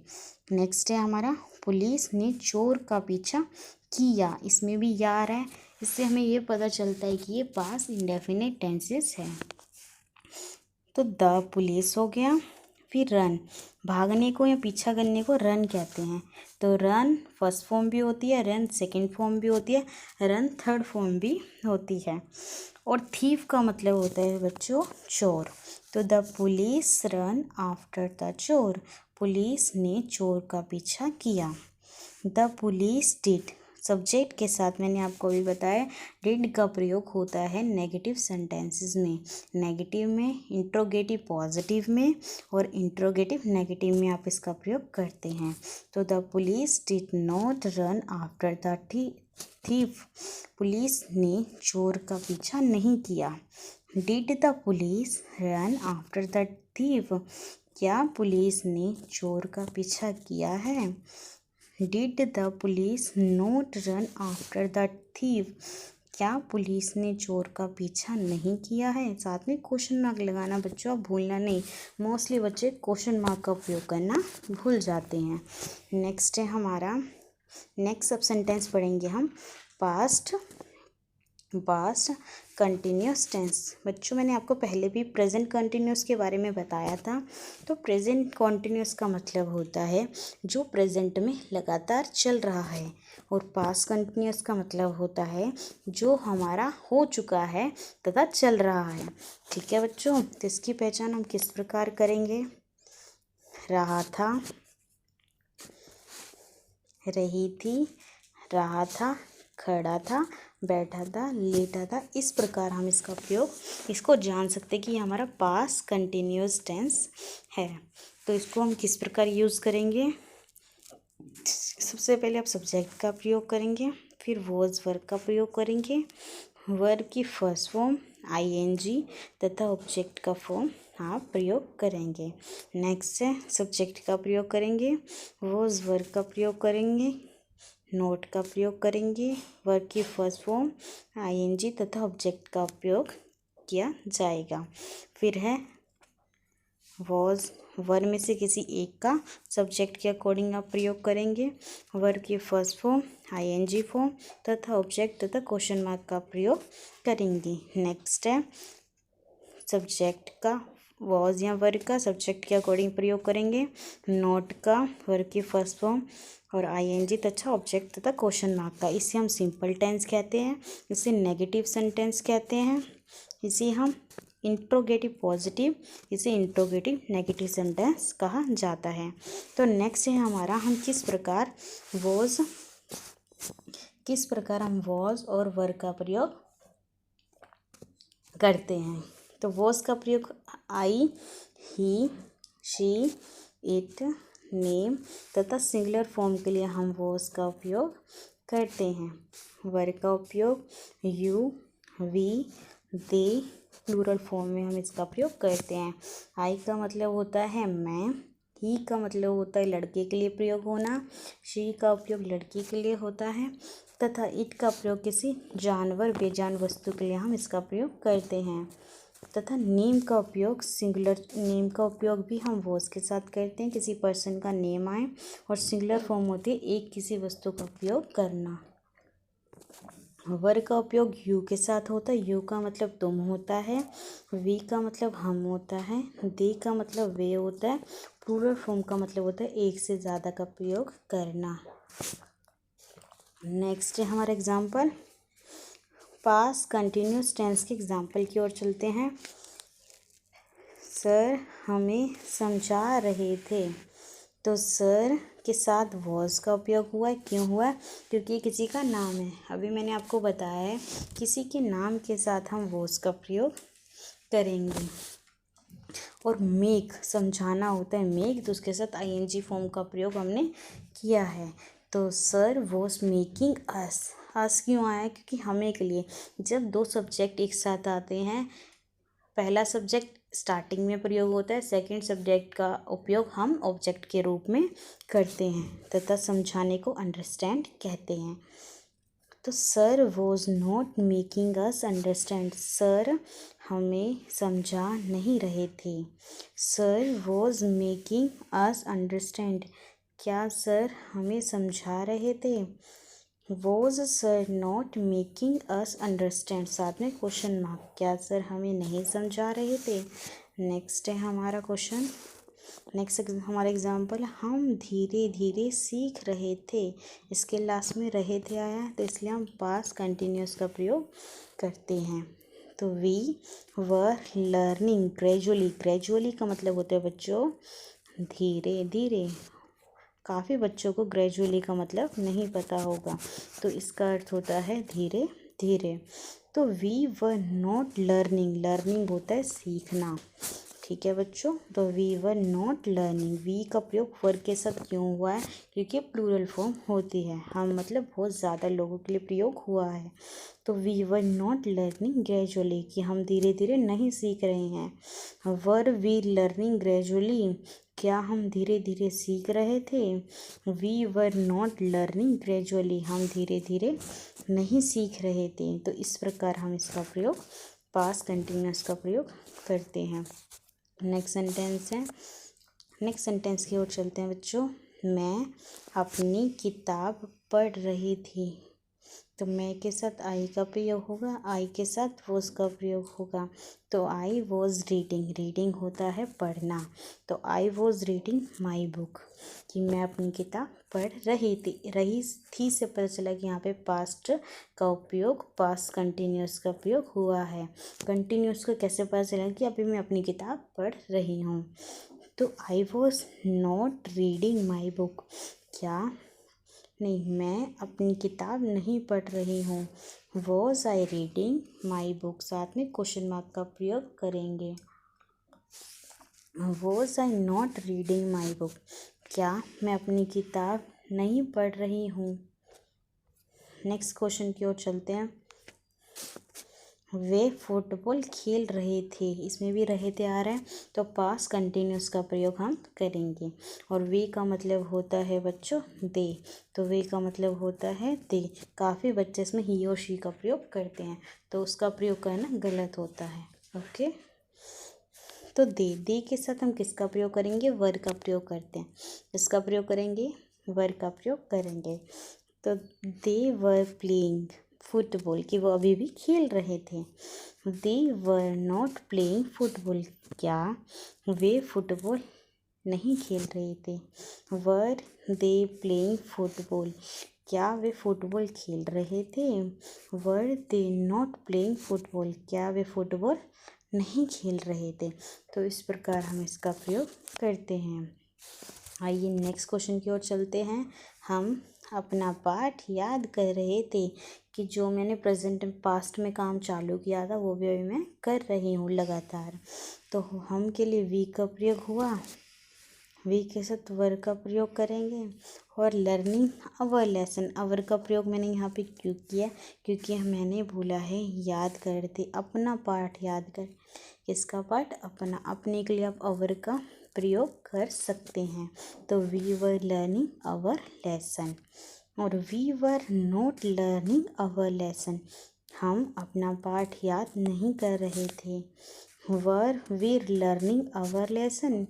नेक्स्ट है हमारा, पुलिस ने चोर का पीछा किया। इसमें भी या आ रहा है, इससे हमें ये पता चलता है कि ये पास्ट इंडेफिनिट टेंसेस है। तो द पुलिस हो गया। फिर रन, भागने को या पीछा करने को रन कहते हैं। तो रन फर्स्ट फॉर्म भी होती है, रन सेकंड फॉर्म भी होती है, रन थर्ड फॉर्म भी होती है। और थीफ का मतलब होता है बच्चों चोर। तो the police run after the चोर, पुलिस ने चोर का पीछा किया। द पुलिस डिड, सब्जेक्ट के साथ मैंने आपको भी बताया डिड का प्रयोग होता है नेगेटिव सेंटेंसेस में, नेगेटिव में, इंट्रोगेटिव पॉजिटिव में और इंट्रोगेटिव नेगेटिव में आप इसका प्रयोग करते हैं। तो the police did not run after the thief, police ने चोर का पीछा नहीं किया। Did the police run after the thief, क्या पुलिस ने चोर का पीछा किया है। Did the police not run after the thief, क्या पुलिस ने चोर का पीछा नहीं किया है। साथ में क्वेश्चन मार्क लगाना बच्चों आप भूलना नहीं, मोस्टली बच्चे क्वेश्चन मार्क का उपयोग करना भूल जाते हैं। नेक्स्ट है हमारा, नेक्स्ट सब सेंटेंस पढ़ेंगे हम, पास्ट कंटिन्यूस टेंस। बच्चों मैंने आपको पहले भी प्रेजेंट कंटिन्यूस के बारे में बताया था। तो प्रेजेंट कंटिन्यूस का मतलब होता है जो प्रेजेंट में लगातार चल रहा है, और पास्ट कंटिन्यूस का मतलब होता है जो हमारा हो चुका है तथा चल रहा है। ठीक है बच्चों, तो इसकी पहचान हम किस प्रकार करेंगे, रहा था, रही थी, रहा था, खड़ा था, बैठा था, लेटा था। इस प्रकार हम इसका प्रयोग इसको जान सकते कि ये हमारा पास्ट कंटिन्यूअस टेंस है। तो इसको हम किस प्रकार यूज़ करेंगे? सबसे पहले आप सब्जेक्ट का प्रयोग करेंगे, फिर वॉज वर्ब का प्रयोग करेंगे, वर्ब की फर्स्ट फॉर्म आईएनजी तथा ऑब्जेक्ट का फॉर्म आप प्रयोग करेंगे। नेक्स्ट है सब्जेक्ट का प्रयोग करेंगे, वॉज वर्ब का प्रयोग करेंगे, नोट का प्रयोग करेंगे, वर्ब की फर्स्ट फॉर्म आईएनजी तथा ऑब्जेक्ट का प्रयोग किया जाएगा। फिर है वॉज, वर्ब में से किसी एक का सब्जेक्ट के अकॉर्डिंग आप प्रयोग करेंगे, वर्ब की फर्स्ट फॉर्म आईएनजी फॉर्म तथा ऑब्जेक्ट तथा क्वेश्चन मार्क का प्रयोग करेंगे। नेक्स्ट है सब्जेक्ट का वॉज या वर्ब का सब्जेक्ट के अकॉर्डिंग प्रयोग करेंगे, नोट का वर्ब की फर्स्ट फॉर्म और आईएनजी तथा ऑब्जेक्ट तथा क्वेश्चन मार्क का। इसे हम सिंपल टेंस कहते हैं, इसे नेगेटिव सेंटेंस कहते हैं, इसे हम इंट्रोगेटिव पॉजिटिव, इसे इंट्रोगेटिव नेगेटिव सेंटेंस कहा जाता है। तो नेक्स्ट है हमारा हम किस प्रकार हम वॉज और वर्ब का प्रयोग करते हैं। तो वॉज का प्रयोग आई, ही, शी, इट, नेम तथा सिंगुलर फॉर्म के लिए हम वॉज का उपयोग करते हैं। वर्ब का उपयोग you, we, they, plural form में हम इसका प्रयोग करते हैं। आई का मतलब होता है मैं, ही का मतलब होता है लड़के के लिए प्रयोग होना, शी का उपयोग लड़की के लिए होता है तथा इट का प्रयोग किसी जानवर बेजान वस्तु के लिए हम इसका प्रयोग करते हैं। तथा नेम का उपयोग सिंगुलर नेम का उपयोग भी हम वॉज के साथ करते हैं, किसी पर्सन का नेम आए, और सिंगुलर फॉर्म होती है एक किसी वस्तु का उपयोग करना। वर्ब का उपयोग यू के साथ होता है, यू का मतलब तुम होता है, वी का मतलब हम होता है, दे का मतलब वे होता है, प्लूरल फॉर्म का मतलब होता है एक से ज़्यादा का प्रयोग करना। नेक्स्ट है हमारा एग्जाम्पल, पास्ट कंटिन्यूस टेंस के एग्जाम्पल की ओर चलते हैं। सर हमें समझा रहे थे, तो सर के साथ वॉज का उपयोग हुआ है। क्यों हुआ? क्योंकि किसी का नाम है। अभी मैंने आपको बताया है किसी के नाम के साथ हम वॉज का प्रयोग करेंगे। और मेक समझाना होता है मेक, तो उसके साथ आईएनजी फॉर्म का प्रयोग हमने किया है। तो सर वॉज मेकिंग अस क्यों आया? क्योंकि हमें के लिए जब दो सब्जेक्ट एक साथ आते हैं, पहला सब्जेक्ट स्टार्टिंग में प्रयोग होता है, सेकंड सब्जेक्ट का उपयोग हम ऑब्जेक्ट के रूप में करते हैं तथा समझाने को अंडरस्टैंड कहते हैं। तो sir was not making us understand, sir हमें समझा नहीं रहे थे। Sir was making us understand, क्या सर हमें समझा रहे थे? Was sir not making us understand, साथ में क्वेश्चन मार्क, क्या सर हमें नहीं समझा रहे थे? नेक्स्ट है हमारा क्वेश्चन, नेक्स्ट हमारा एग्जाम्पल, हम धीरे धीरे सीख रहे थे। इसके लास्ट में रहे थे आया है, तो इसलिए हम पास्ट कंटिन्यूस का प्रयोग करते हैं। तो we were learning gradually, gradually का मतलब होता है बच्चों धीरे धीरे। काफ़ी बच्चों को ग्रेजुअली का मतलब नहीं पता होगा, तो इसका अर्थ होता है धीरे धीरे। तो we were not learning, learning होता है सीखना, ठीक है बच्चों। तो we were not learning, we का प्रयोग वर्ब के साथ क्यों हुआ है? क्योंकि प्लूरल फॉर्म होती है, हम मतलब बहुत ज़्यादा लोगों के लिए प्रयोग हुआ है। तो we were not learning gradually, कि हम धीरे धीरे नहीं सीख रहे हैं। वर वी लर्निंग ग्रेजुअली, क्या हम धीरे धीरे सीख रहे थे? We were not learning gradually, हम धीरे धीरे नहीं सीख रहे थे। तो इस प्रकार हम इसका प्रयोग पास्ट कंटिन्यूअस का प्रयोग करते हैं। नेक्स्ट सेंटेंस है, नेक्स्ट सेंटेंस की ओर चलते हैं बच्चों। मैं अपनी किताब पढ़ रही थी, तो मैं के साथ आई का प्रयोग होगा, आई के साथ वॉज का प्रयोग होगा। तो आई वॉज रीडिंग, रीडिंग होता है पढ़ना, तो I was reading my book, कि मैं अपनी किताब पढ़ रही थी से पता चला कि यहाँ पे पास्ट का उपयोग पास्ट कंटिन्यूस का प्रयोग हुआ है। कंटिन्यूस को कैसे पता चला कि अभी मैं अपनी किताब पढ़ रही हूँ। तो I was not reading my book, क्या नहीं, मैं अपनी किताब नहीं पढ़ रही हूँ। Was I reading my book, साथ में क्वेश्चन मार्क का प्रयोग करेंगे। Was I not reading my book, क्या मैं अपनी किताब नहीं पढ़ रही हूँ। नेक्स्ट क्वेश्चन की ओर चलते हैं। वे फुटबॉल खेल रहे थे, इसमें भी रहे थे आ रहा है, तो पास्ट कंटिन्यूस का प्रयोग हम करेंगे। और वे का मतलब होता है बच्चों दे, तो वे का मतलब होता है दे। काफ़ी बच्चे इसमें ही और शी का प्रयोग करते हैं, तो उसका प्रयोग करना गलत होता है। ओके, तो दे के साथ हम किसका प्रयोग करेंगे, वर का प्रयोग करते हैं। इसका प्रयोग करेंगे, वर का प्रयोग करेंगे। तो दे वर प्लेइंग फुटबॉल, कि वो अभी भी खेल रहे थे। दे वर नॉट प्लेइंग फुटबॉल, क्या वे फुटबॉल नहीं खेल रहे थे। वर दे प्लेइंग फुटबॉल, क्या वे फुटबॉल खेल रहे थे। वर दे नॉट प्लेइंग फुटबॉल, क्या वे फुटबॉल नहीं खेल रहे थे। तो इस प्रकार हम इसका प्रयोग करते हैं। आइए नेक्स्ट क्वेश्चन की ओर चलते हैं। हम अपना पाठ याद कर रहे थे, कि जो मैंने प्रेजेंट पास्ट में काम चालू किया था वो भी अभी मैं कर रही हूँ लगातार। तो हम के लिए वी का प्रयोग हुआ, वी के साथ वर का प्रयोग करेंगे। और लर्निंग अवर लेसन, अवर का प्रयोग मैंने यहाँ पे क्यों किया, क्योंकि मैंने भूला है याद करते, अपना पाठ याद कर। किसका पाठ, अपना, अपने के लिए आप अवर का प्रयोग कर सकते हैं। तो we were learning our lesson. और we were not learning our lesson, हम अपना पाठ याद नहीं कर रहे थे। Were we learning our lesson,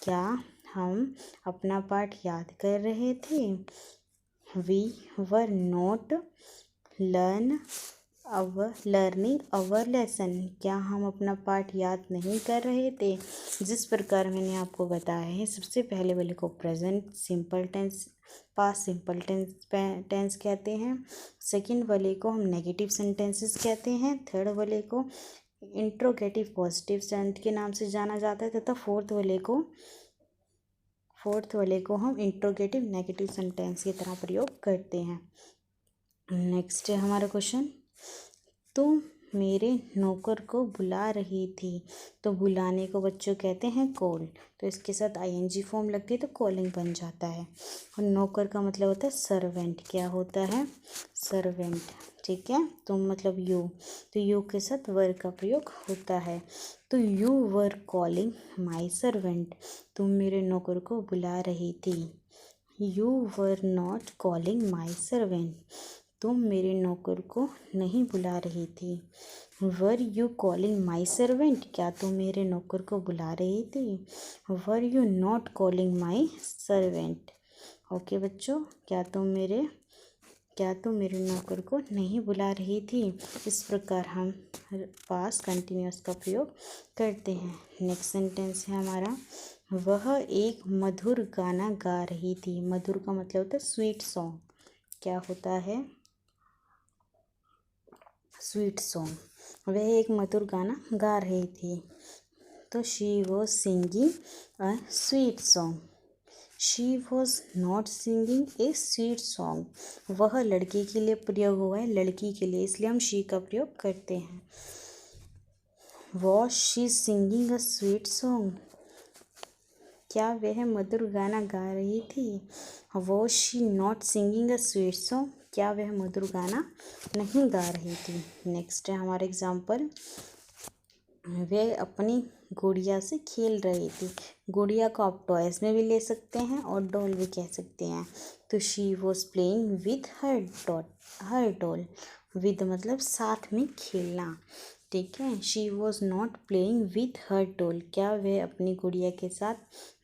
क्या हम अपना पाठ याद कर रहे थे। We were not learning our lesson, क्या हम अपना पाठ याद नहीं कर रहे थे। जिस प्रकार मैंने आपको बताया है, सबसे पहले वाले को present simple tense, past simple tense कहते हैं। सेकंड वाले को हम नेगेटिव सेंटेंसेस कहते हैं। थर्ड वाले को इंट्रोगेटिव पॉजिटिव टेंस के नाम से जाना जाता है, तथा फोर्थ वाले को हम इंट्रोगेटिव नेगेटिव सेंटेंस की तरह प्रयोग करते हैं। नेक्स्ट है हमारा क्वेश्चन, तुम मेरे नौकर को बुला रही थी। तो बुलाने को बच्चों कहते हैं कॉल, तो इसके साथ आईएनजी फॉर्म लग गई तो कॉलिंग बन जाता है। और नौकर का मतलब होता है सर्वेंट, क्या होता है, सर्वेंट, ठीक है। तुम मतलब यू, तो यू के साथ वर का प्रयोग होता है। तो you were calling my servant, तुम मेरे नौकर को बुला रही थी। You were not calling my servant, तुम मेरे नौकर को नहीं बुला रही थी। Were you calling my servant, क्या तुम मेरे नौकर को बुला रही थी। Were you not calling my servant. Okay बच्चों, क्या तुम मेरे नौकर को नहीं बुला रही थी। इस प्रकार हम पास्ट कंटिन्यूअस का प्रयोग करते हैं। नेक्स्ट सेंटेंस है हमारा, वह एक मधुर गाना गा रही थी। मधुर का मतलब होता है स्वीट सॉन्ग, क्या होता है, स्वीट सॉन्ग। वह एक मधुर गाना गा रही थी। तो she was singing a sweet song. She was not singing A sweet song, वह लड़की के लिए प्रयोग हुआ है, लड़की के लिए, इसलिए हम शी का प्रयोग करते हैं। Was she singing a sweet song, क्या वह मधुर गाना गा रही थी। Was she not singing a sweet song, क्या वह मधुर गाना नहीं गा रही थी। नेक्स्ट है हमारा एग्जाम्पल, वह अपनी गुड़िया से खेल रही थी। गुड़िया को आप टॉयज में भी ले सकते हैं और डॉल भी कह सकते हैं। तो she was playing with her doll, with मतलब साथ में खेलना, ठीक है। She was not playing with her doll, क्या वह अपनी गुड़िया के साथ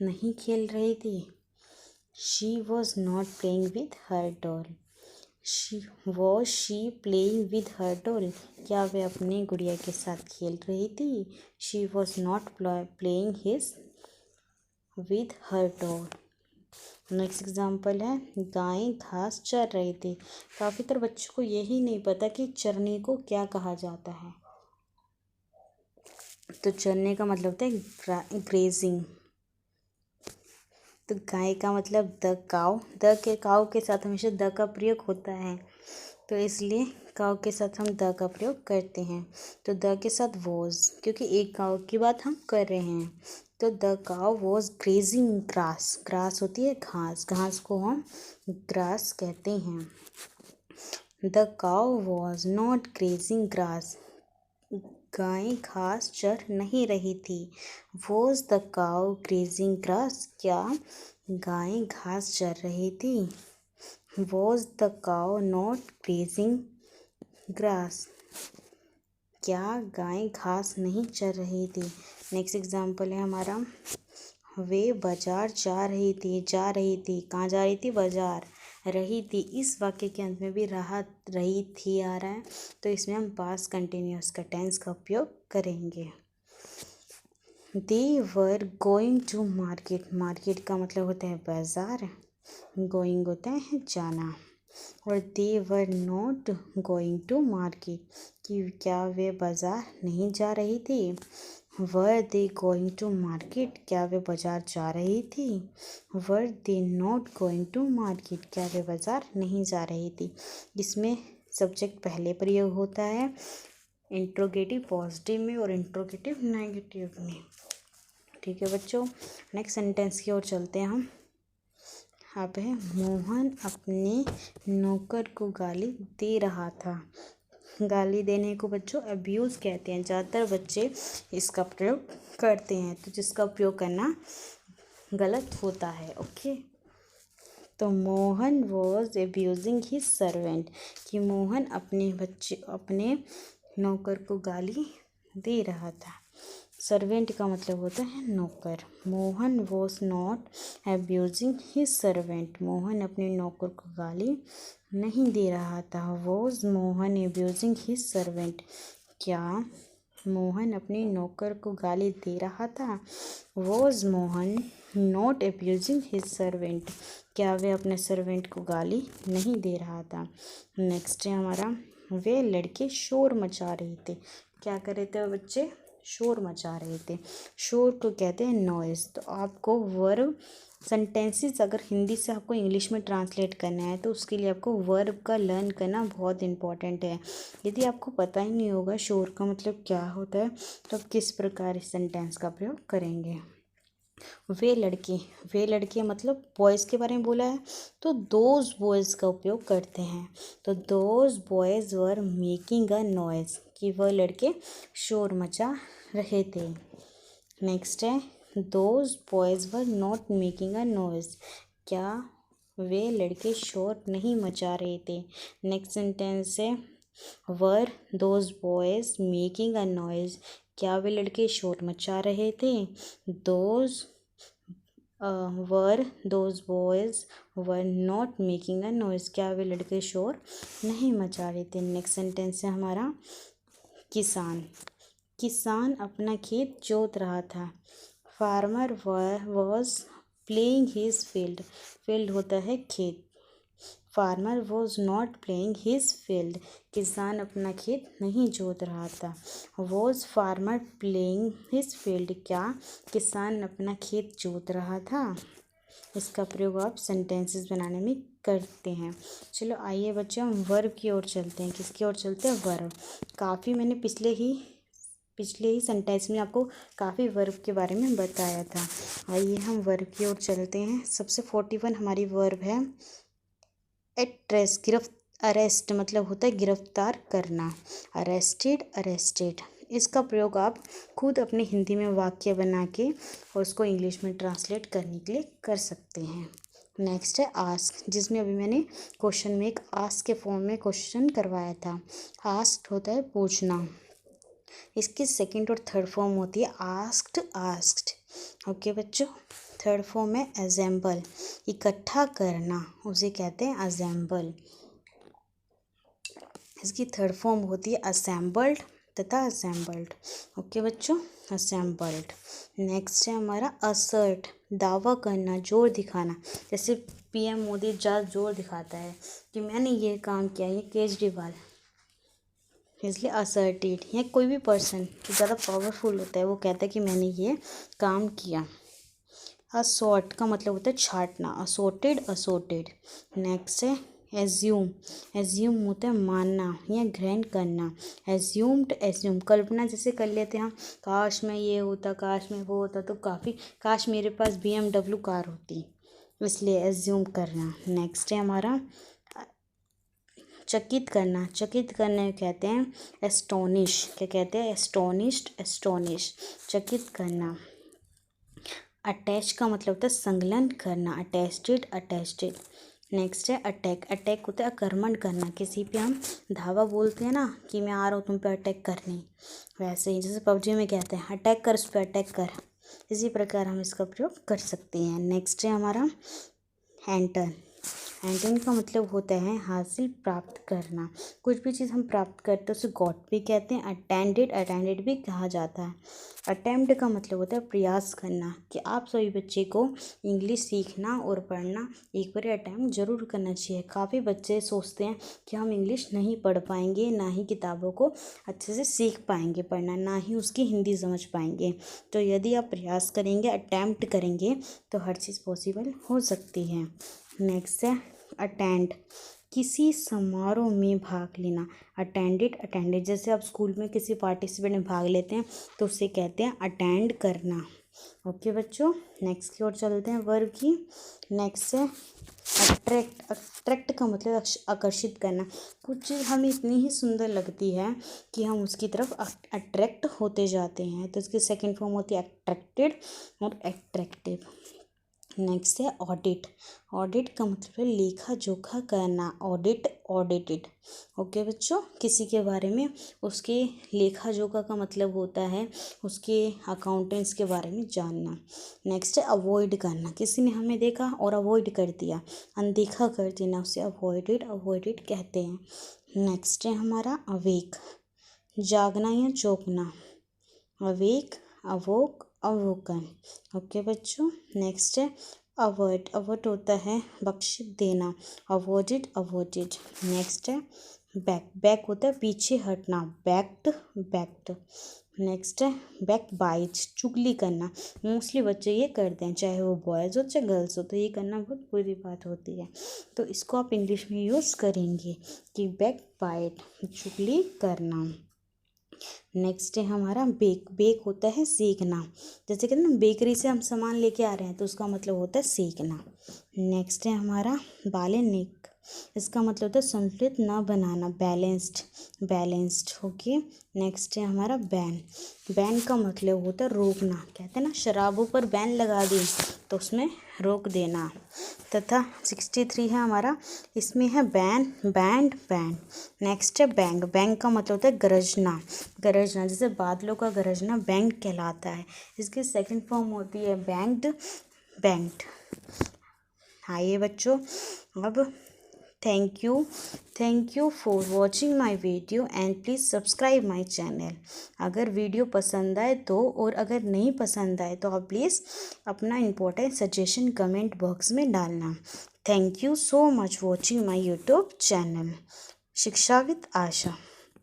नहीं खेल रही थी। She was not playing with her doll. Was she playing with her doll, क्या वह अपनी गुड़िया के साथ खेल रही थी। She was not playing with her doll. Next example है, गायें घास चर रही थी। काफ़ी तरह बच्चों को यही नहीं पता कि चरने को क्या कहा जाता है। तो चरने का मतलब होता है ग्रेजिंग, तो गाय का मतलब द काउ, द के काउ के साथ हमेशा द का प्रयोग होता है, तो इसलिए काउ के साथ हम द का प्रयोग करते हैं। तो द के साथ वॉज, क्योंकि एक काउ की बात हम कर रहे हैं, तो the cow was grazing grass, grass होती है घास, घास को हम ग्रास कहते हैं। The cow was not grazing grass, गाय घास चर नहीं रही थी। Was the cow grazing grass, क्या गाय घास चर रही थी। Was the cow not grazing grass, क्या गाय घास नहीं चर रही थी। नेक्स्ट एग्जाम्पल है हमारा, वे बाजार जा रही थी, जा रही थी, कहाँ जा रही थी, बाजार, रही थी, इस वाक्य के अंत में भी रही थी आ रहा है, तो इसमें हम पास्ट कंटिन्यूअस का टेंस का उपयोग करेंगे। They were going to market, market का मतलब होता है बाजार, गोइंग होता है जाना, और they were not going to market, कि क्या वे बाजार नहीं जा रही थी। Were they going to market, क्या वे बाजार जा रही थी। Were they not going to market, क्या वे बाजार नहीं जा रही थी। इसमें सब्जेक्ट पहले प्रयोग होता है इंट्रोगेटिव पॉजिटिव में और इंट्रोगेटिव नेगेटिव में। ठीक है बच्चों, नेक्स्ट सेंटेंस की ओर चलते हैं हम। अब है, मोहन अपने नौकर को गाली दे रहा था। गाली देने को बच्चों अब्यूज़ कहते हैं, ज़्यादातर बच्चे इसका प्रयोग करते हैं, तो जिसका उपयोग करना गलत होता है। ओके, तो Mohan was abusing his servant, कि मोहन अपने नौकर को गाली दे रहा था। सर्वेंट का मतलब होता है नौकर। Mohan was not abusing his servant, Mohan अपने नौकर को गाली नहीं दे रहा था। Was Mohan abusing his servant, क्या मोहन अपने नौकर को गाली दे रहा था। Was Mohan not abusing his servant, क्या वे अपने सर्वेंट को गाली नहीं दे रहा था। नेक्स्ट है हमारा, वे लड़के शोर मचा रहे थे। क्या कर रहे थे बच्चे, शोर मचा रहे थे। शोर को कहते हैं नॉइज़। तो आपको वर्ब सेंटेंसेस अगर हिंदी से आपको इंग्लिश में ट्रांसलेट करना है, तो उसके लिए आपको वर्ब का लर्न करना बहुत इम्पॉर्टेंट है। यदि आपको पता ही नहीं होगा शोर का मतलब क्या होता है, तो आप किस प्रकार इस सेंटेंस का प्रयोग करेंगे। वे लड़के मतलब बॉयज़ के बारे में बोला है, तो दोज बॉयज़ का उपयोग करते हैं। तो those boys were making a noise, कि वह लड़के शोर मचा रहे थे। नेक्स्ट है, those boys were not making a noise, क्या वे लड़के शोर नहीं मचा रहे थे। नेक्स्ट सेंटेंस है, वर those boys making a noise, क्या वे लड़के शोर मचा रहे थे। Those were those boys were not making a noise, क्या वे लड़के शोर नहीं मचा रहे थे। नेक्स्ट सेंटेंस है हमारा, किसान अपना खेत जोत रहा था। Farmer was playing his field, field होता है खेत। Farmer was not playing his field, किसान अपना खेत नहीं जोत रहा था। Was farmer playing his field, क्या किसान अपना खेत जोत रहा था। इसका प्रयोग आप सेंटेंसेस बनाने में करते हैं। चलो आइए बच्चों हम वर्ब की ओर चलते हैं। किसकी ओर चलते हैं, वर्ब। काफ़ी मैंने पिछले ही सेंटेंस में आपको काफ़ी वर्ब के बारे में बताया था। आइए हम वर्ब की ओर चलते हैं। सबसे 41 हमारी वर्ब है एट्रेस, अरेस्ट मतलब होता है गिरफ्तार करना। अरेस्टेड, इसका प्रयोग आप खुद अपने हिंदी में वाक्य बना के और उसको इंग्लिश में ट्रांसलेट करने के लिए कर सकते हैं। नेक्स्ट है आस्क, जिसमें अभी मैंने क्वेश्चन में एक आस्क के फॉर्म में क्वेश्चन करवाया था। आस्क्ड होता है पूछना, इसकी सेकंड और थर्ड फॉर्म होती है आस्क्ड। ओके बच्चों, थर्ड फॉर्म है असेंबल, इकट्ठा करना, उसे कहते हैं असेंबल। इसकी थर्ड फॉर्म होती है असेंबल्ड तथा असेंबल्ड। ओके बच्चों, असेंबल्ड। नेक्स्ट है हमारा असर्ट, दावा करना, जोर दिखाना। जैसे पीएम मोदी जोर दिखाता है कि मैंने ये काम किया, ये केजरीवाल, इसलिए असर्टेड। या कोई भी पर्सन जो ज़्यादा पावरफुल होता है वो कहता है कि मैंने ये काम किया। असॉर्ट का मतलब होता है छांटना, असॉर्टेड। नेक्स्ट है एज्यूम। एज्यूम होता है मानना या ग्रहण करना। एज्यूम कल्पना जैसे कर लेते हैं हम, काश मैं ये होता, काश मैं वो होता, तो काश मेरे पास BMW कार होती, इसलिए एज्यूम करना। नेक्स्ट है हमारा चकित करने कहते हैं एस्टोनिश। क्या कहते हैं? एस्टोनिश, चकित करना। अटैच का मतलब होता है संलग्न करना, अटैच्ड। नेक्स्ट है अटैक होता है आक्रमण करना। किसी पे हम धावा बोलते हैं ना कि मैं आ रहा हूँ तुम पे अटैक करने, वैसे ही जैसे PUBG में कहते हैं अटैक कर, उस पर अटैक कर, इसी प्रकार हम इसका प्रयोग कर सकते हैं। नेक्स्ट है हमारा एंटर। एंटन का मतलब होता है हासिल, प्राप्त करना। कुछ भी चीज़ हम प्राप्त करते हैं उसे गॉट भी कहते हैं, अटेंडेड भी कहा जाता है। अटेम्प्ट का मतलब होता है प्रयास करना, कि आप सभी बच्चे को इंग्लिश सीखना और पढ़ना एक बार अटैम्प्ट जरूर करना चाहिए। काफ़ी बच्चे सोचते हैं कि हम इंग्लिश नहीं पढ़ पाएंगे, ना ही किताबों को अच्छे से सीख पाएंगे पढ़ना, ना ही उसकी हिंदी समझ पाएंगे। तो यदि आप प्रयास करेंगे, अटैम्प्ट करेंगे, तो हर चीज़ पॉसिबल हो सकती है। नेक्स्ट है अटेंड, किसी समारोह में भाग लेना। अटेंडेड जैसे आप स्कूल में किसी पार्टिसिपेट में भाग लेते हैं तो उसे कहते हैं अटेंड करना। ओके बच्चों, नेक्स्ट की ओर चलते हैं वर्ब की। नेक्स्ट है अट्रैक्ट का मतलब आकर्षित करना। कुछ चीज़ हमें इतनी ही सुंदर लगती है कि हम उसकी तरफ अट्रैक्ट होते जाते हैं, तो इसकी सेकंड फॉर्म होती है अट्रैक्टेड और अट्रैक्टिव। नेक्स्ट है ऑडिट का मतलब है लेखा जोखा करना, ऑडिटेड। ओके बच्चों, किसी के बारे में उसके लेखा जोखा का मतलब होता है उसके अकाउंटेंट्स के बारे में जानना। नेक्स्ट है अवॉइड करना, किसी ने हमें देखा और अवॉइड कर दिया, अनदेखा कर देना, उसे अवॉइडेड कहते हैं। नेक्स्ट है हमारा अवेक, जागना या चौंकना, अवेक, अवोकन। ओके बच्चों, नेक्स्ट है अवर्ट होता है बख्शिश देना, अवॉइडेड। नेक्स्ट है बैक होता है पीछे हटना, बैक्ड। नेक्स्ट है बैक बाइट, चुगली करना। मोस्टली बच्चे ये करते हैं, चाहे वो बॉयज़ हो चाहे गर्ल्स हो, तो ये करना बहुत बुरी बात होती है। तो इसको आप इंग्लिश में यूज़ करेंगे कि बैक बाइट, चुगली करना। नेक्स्ट है हमारा बेक होता है सेकना। जैसे कहते हैं ना बेकरी से हम सामान लेके आ रहे हैं, तो उसका मतलब होता है सेकना। नेक्स्ट है हमारा बालेनिक, इसका मतलब होता है संतुलित ना बनाना, बैलेंस्ड। ओके, नेक्स्ट है हमारा बैन का मतलब होता है रोकना। कहते हैं ना शराबों पर बैन लगा दी, तो उसमें रोक देना। तथा 63 है हमारा, इसमें है बैंड। नेक्स्ट है बैंक का मतलब होता है गरजना। जैसे बादलों का गरजना बैंड कहलाता है, इसकी सेकंड फॉर्म होती है बैंक्ड। आइए बच्चों, अब thank you for watching my video and please subscribe my channel. अगर वीडियो पसंद आए तो, और अगर नहीं पसंद आए तो आप प्लीज़ अपना इम्पोर्टेंट सजेशन कमेंट बॉक्स में डालना। Thank you so much watching my YouTube channel शिक्षा विद आशा।